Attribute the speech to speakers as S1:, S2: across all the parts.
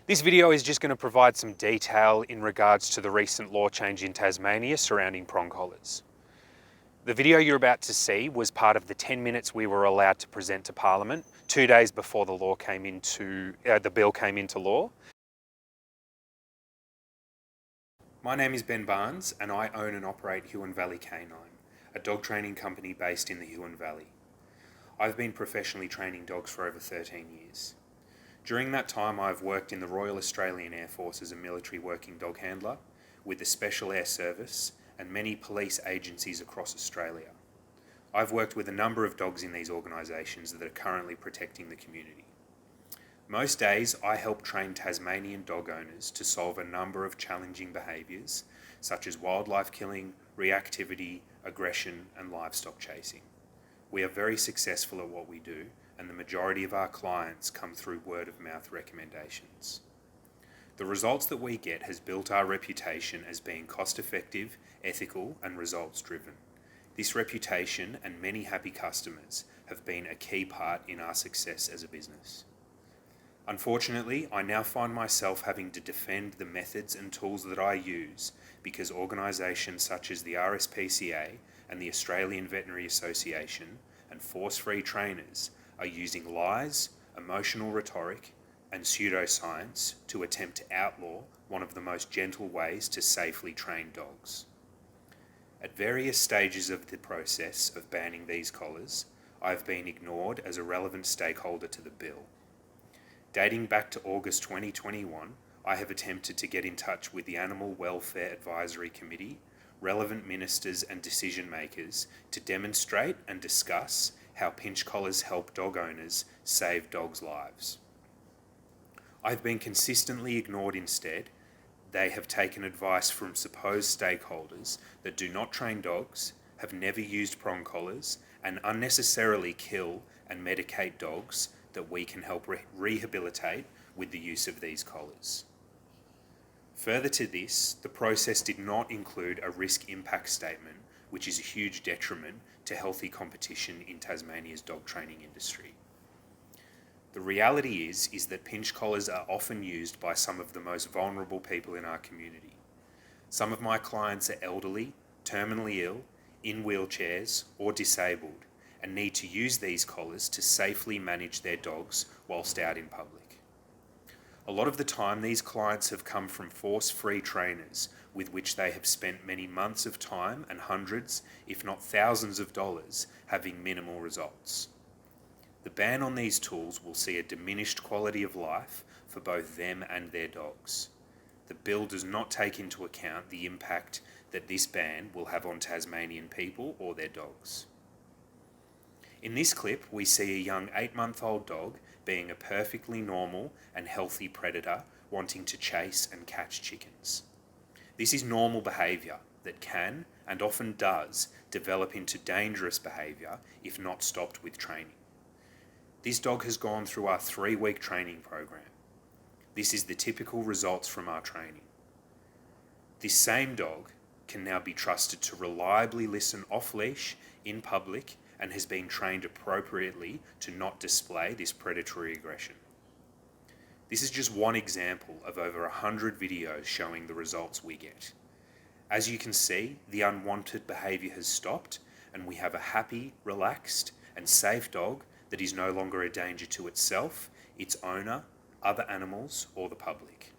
S1: This video is just going to provide some detail in regards to the recent law change in Tasmania surrounding prong collars. The video you're about to see was part of the 10 minutes we were allowed to present to Parliament 2 days before the bill came into law. My name is Ben Barnes and I own and operate Huon Valley Canine, a dog training company based in the Huon Valley. I've been professionally training dogs for over 13 years. During that time, I've worked in the Royal Australian Air Force as a military working dog handler, with the Special Air Service and many police agencies across Australia. I've worked with a number of dogs in these organisations that are currently protecting the community. Most days, I help train Tasmanian dog owners to solve a number of challenging behaviours, such as wildlife killing, reactivity, aggression, and livestock chasing. We are very successful at what we do, and the majority of our clients come through word-of-mouth recommendations. The results that we get has built our reputation as being cost-effective, ethical, and results-driven. This reputation and many happy customers have been a key part in our success as a business. Unfortunately, I now find myself having to defend the methods and tools that I use because organisations such as the RSPCA and the Australian Veterinary Association and force-free trainers are using lies, emotional rhetoric, and pseudo-science to attempt to outlaw one of the most gentle ways to safely train dogs. At various stages of the process of banning these collars, I have been ignored as a relevant stakeholder to the bill. Dating back to August 2021, I have attempted to get in touch with the Animal Welfare Advisory Committee, relevant ministers and decision makers to demonstrate and discuss how pinch collars help dog owners save dogs' lives. I've been consistently ignored instead. They have taken advice from supposed stakeholders that do not train dogs, have never used prong collars, and unnecessarily kill and medicate dogs that we can help rehabilitate with the use of these collars. Further to this, the process did not include a risk impact statement, which is a huge detriment to healthy competition in Tasmania's dog training industry. The reality is that pinch collars are often used by some of the most vulnerable people in our community. Some of my clients are elderly, terminally ill, in wheelchairs, or disabled, and need to use these collars to safely manage their dogs whilst out in public. A lot of the time, these clients have come from force-free trainers with which they have spent many months of time and hundreds, if not thousands of dollars, having minimal results. The ban on these tools will see a diminished quality of life for both them and their dogs. The bill does not take into account the impact that this ban will have on Tasmanian people or their dogs. In this clip, we see a young 8-month-old dog being a perfectly normal and healthy predator wanting to chase and catch chickens. This is normal behaviour that can, and often does, develop into dangerous behaviour if not stopped with training. This dog has gone through our 3-week training program. This is the typical results from our training. This same dog can now be trusted to reliably listen off-leash in public and has been trained appropriately to not display this predatory aggression. This is just one example of over 100 videos showing the results we get. As you can see, the unwanted behaviour has stopped and we have a happy, relaxed and safe dog that is no longer a danger to itself, its owner, other animals or the public.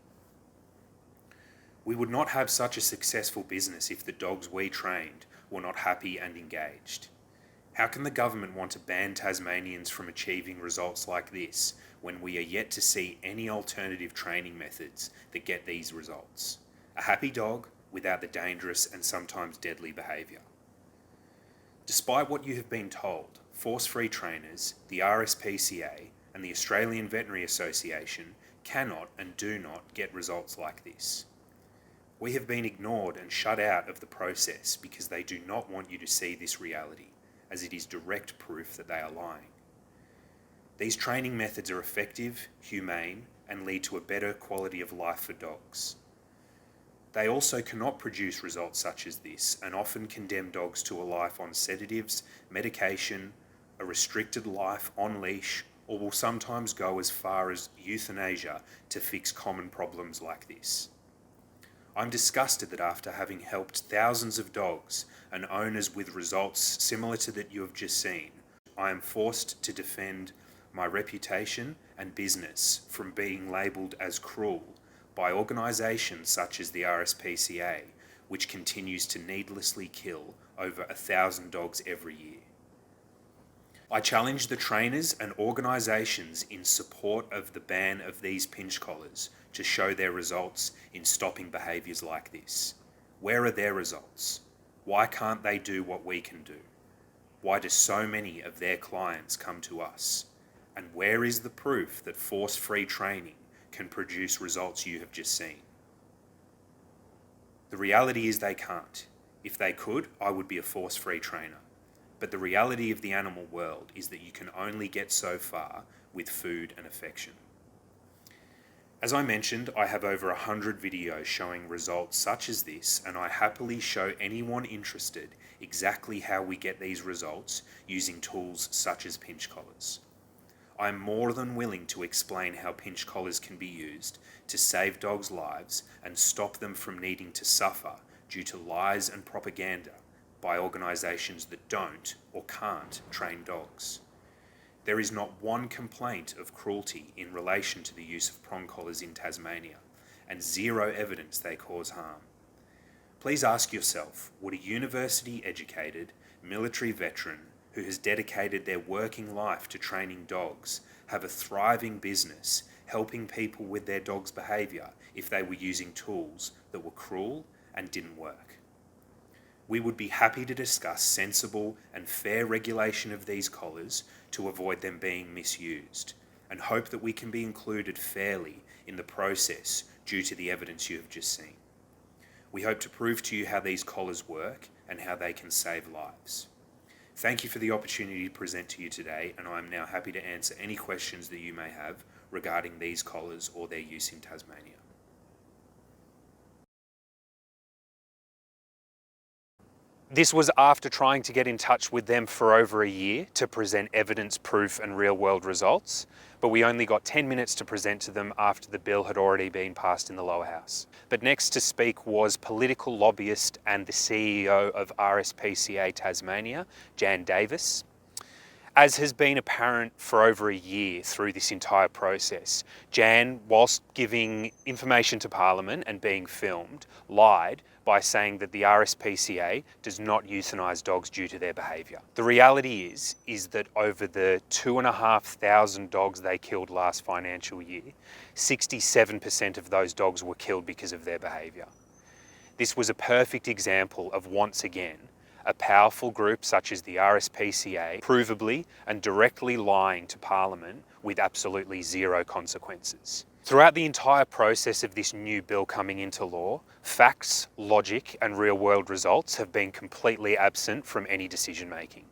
S1: We would not have such a successful business if the dogs we trained were not happy and engaged. How can the government want to ban Tasmanians from achieving results like this when we are yet to see any alternative training methods that get these results? A happy dog without the dangerous and sometimes deadly behaviour. Despite what you have been told, force-free trainers, the RSPCA and the Australian Veterinary Association cannot and do not get results like this. We have been ignored and shut out of the process because they do not want you to see this reality, as it is direct proof that they are lying. These training methods are effective, humane, and lead to a better quality of life for dogs. They also cannot produce results such as this and often condemn dogs to a life on sedatives, medication, a restricted life on leash, or will sometimes go as far as euthanasia to fix common problems like this. I'm disgusted that after having helped thousands of dogs and owners with results similar to that you have just seen, I am forced to defend my reputation and business from being labelled as cruel by organisations such as the RSPCA, which continues to needlessly kill over 1,000 dogs every year. I challenge the trainers and organisations in support of the ban of these pinch collars to show their results in stopping behaviours like this. Where are their results? Why can't they do what we can do? Why do so many of their clients come to us? And where is the proof that force-free training can produce results you have just seen? The reality is they can't. If they could, I would be a force-free trainer. But the reality of the animal world is that you can only get so far with food and affection. As I mentioned, I have over 100 videos showing results such as this, and I happily show anyone interested exactly how we get these results using tools such as pinch collars. I'm more than willing to explain how pinch collars can be used to save dogs' lives and stop them from needing to suffer due to lies and propaganda by organisations that don't or can't train dogs. There is not one complaint of cruelty in relation to the use of prong collars in Tasmania, and zero evidence they cause harm. Please ask yourself, would a university-educated military veteran who has dedicated their working life to training dogs have a thriving business helping people with their dog's behaviour if they were using tools that were cruel and didn't work? We would be happy to discuss sensible and fair regulation of these collars to avoid them being misused, and hope that we can be included fairly in the process due to the evidence you have just seen. We hope to prove to you how these collars work and how they can save lives. Thank you for the opportunity to present to you today, and I am now happy to answer any questions that you may have regarding these collars or their use in Tasmania. This was after trying to get in touch with them for over a year to present evidence, proof and real-world results, but we only got 10 minutes to present to them after the bill had already been passed in the lower house. But next to speak was political lobbyist and the CEO of RSPCA Tasmania, Jan Davis. As has been apparent for over a year through this entire process, Jan, whilst giving information to Parliament and being filmed, lied by saying that the RSPCA does not euthanise dogs due to their behaviour. The reality is that over the 2,500 dogs they killed last financial year, 67% of those dogs were killed because of their behaviour. This was a perfect example of, once again, a powerful group such as the RSPCA provably and directly lying to Parliament with absolutely zero consequences. Throughout the entire process of this new bill coming into law, facts, logic and real-world results have been completely absent from any decision making.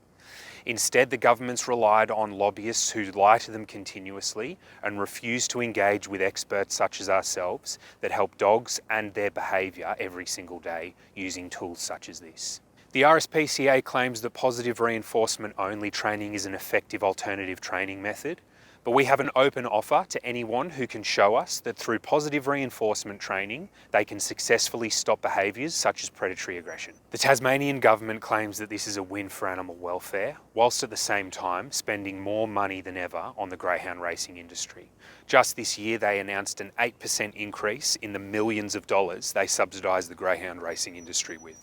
S1: Instead, the government's relied on lobbyists who lie to them continuously and refuse to engage with experts such as ourselves that help dogs and their behaviour every single day using tools such as this. The RSPCA claims that positive reinforcement only training is an effective alternative training method, but we have an open offer to anyone who can show us that through positive reinforcement training, they can successfully stop behaviours such as predatory aggression. The Tasmanian government claims that this is a win for animal welfare, whilst at the same time spending more money than ever on the greyhound racing industry. Just this year, they announced an 8% increase in the millions of dollars they subsidise the greyhound racing industry with.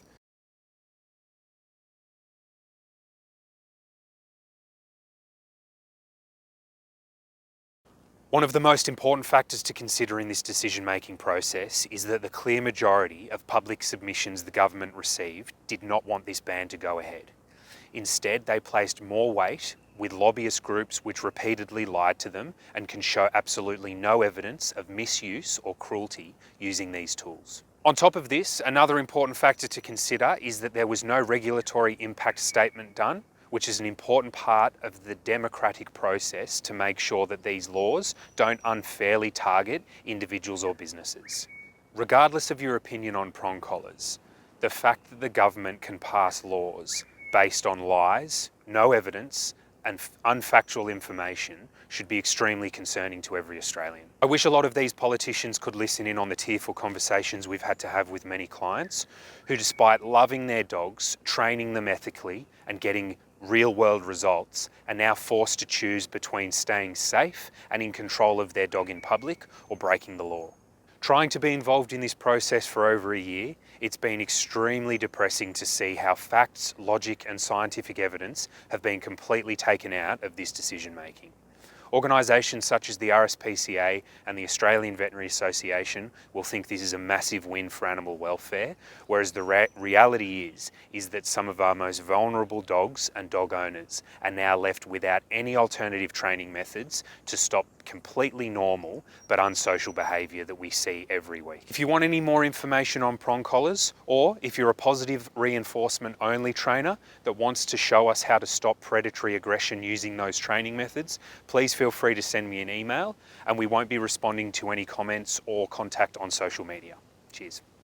S1: One of the most important factors to consider in this decision-making process is that the clear majority of public submissions the government received did not want this ban to go ahead. Instead, they placed more weight with lobbyist groups which repeatedly lied to them and can show absolutely no evidence of misuse or cruelty using these tools. On top of this, another important factor to consider is that there was no regulatory impact statement done, which is an important part of the democratic process to make sure that these laws don't unfairly target individuals or businesses. Regardless of your opinion on prong collars, the fact that the government can pass laws based on lies, no evidence, and unfactual information should be extremely concerning to every Australian. I wish a lot of these politicians could listen in on the tearful conversations we've had to have with many clients who, despite loving their dogs, training them ethically and getting real-world results, are now forced to choose between staying safe and in control of their dog in public or breaking the law. Trying to be involved in this process for over a year, it's been extremely depressing to see how facts, logic and scientific evidence have been completely taken out of this decision making. Organisations such as the RSPCA and the Australian Veterinary Association will think this is a massive win for animal welfare, whereas the reality is that some of our most vulnerable dogs and dog owners are now left without any alternative training methods to stop completely normal but unsocial behaviour that we see every week. If you want any more information on prong collars, or if you're a positive reinforcement only trainer that wants to show us how to stop predatory aggression using those training methods, please feel free to send me an email, and we won't be responding to any comments or contact on social media. Cheers.